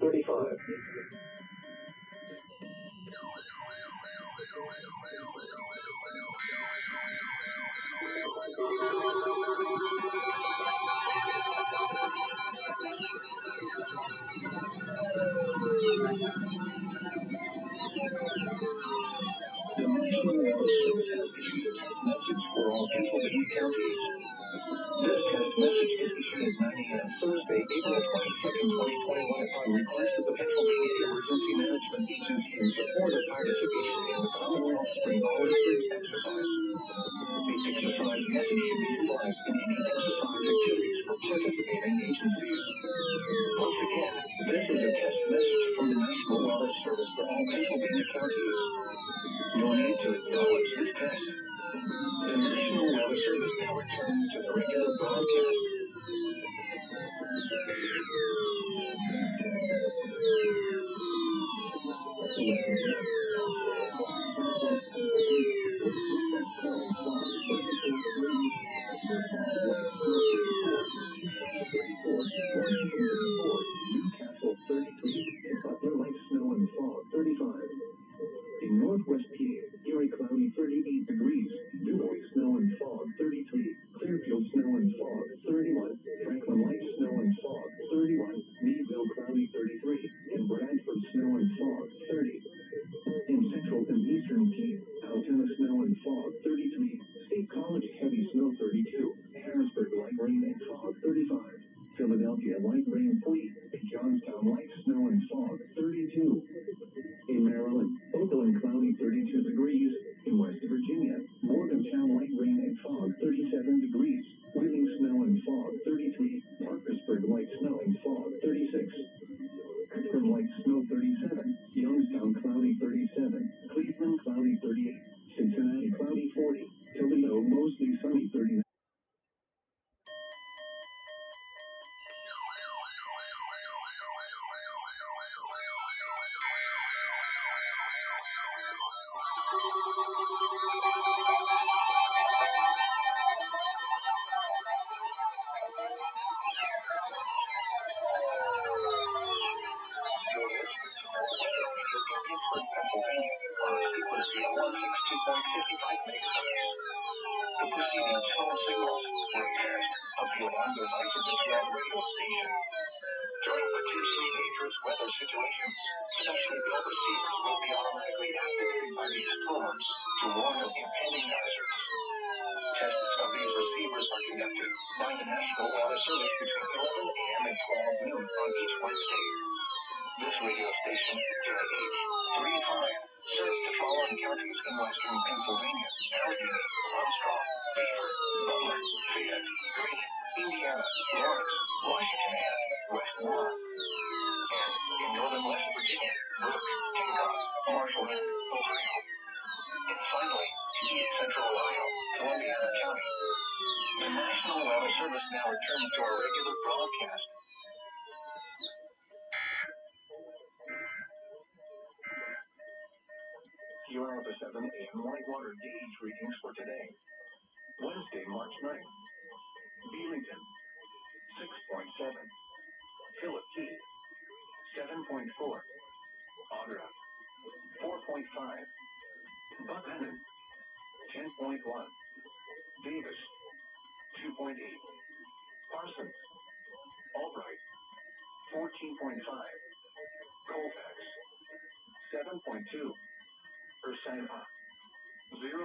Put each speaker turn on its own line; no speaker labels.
35. The National Weather Service has issued a test message for all Pennsylvania counties. This test message is issued at 9 a.m. Thursday, April 22nd, 2021, upon request of the Pennsylvania Emergency Management Agency in support of participation in the Commonwealth Spring All-Districts exercise. The exercise message should be utilized in any exercise activities for participating agencies. Once again, this is a test message from the National Weather Service for all Pennsylvania counties. You'll need to acknowledge this test. The National Weather Service now returns to the regular broadcast. Newcastle 33, Butler light snow and fog 35. In Northwest PA, Erie cloudy 38 degrees, Dubois snow and fog 33, Clearfield snow and fog 31, Franklin light snow and fog 31, Meadville cloudy 33, and Bradford snow and fog 30. In Central and Eastern PA, Altoona snow and fog 33, State College heavy snow 32, Harrisburg light rain and fog 35, Philadelphia light rain 40, and Johnstown light snow and fog 32. In Maryland, Oakland cloudy 32 degrees. In West Virginia, Morgantown light rain and fog 37 degrees. Wheeling snow and fog 33. Parkersburg light snow and fog 36. Akron light snow 37. Youngstown cloudy 37. Cleveland cloudy 38. Cincinnati cloudy 40. Toledo mostly sunny 39. Pennsylvania, on a frequency of 162.55 megahertz. The preceding tone signals were a test of the alarm device of this web radio station. During potentially dangerous weather situations, specially built receivers will be automatically activated by these tones to warn of impending hazards. Tests of these receivers are conducted by the National Weather Service between 11 a.m. and 12 noon on each Wednesday. This radio station, KH35, serves the following counties in western Pennsylvania: Allegheny, Armstrong, Beaver, Butler, Fayette, Greene, Indiana, Lawrence, Washington, and Westmoreland. And in northern West Virginia, Brooke, Hancock, Marshall, and Ohio. And finally, in east central Ohio, Columbiana County. The National Weather Service now returns to our regular broadcast. Here are the 7 a.m. light water gauge readings for today, Wednesday, March 9th. Belington, 6.7. Philip Key, 7.4. Agra, 4.5. Buchanan, 10.1. Davis, 2.8. Parsons, Albright, 14.5. Colfax, 7.2. Ursina, 0.0.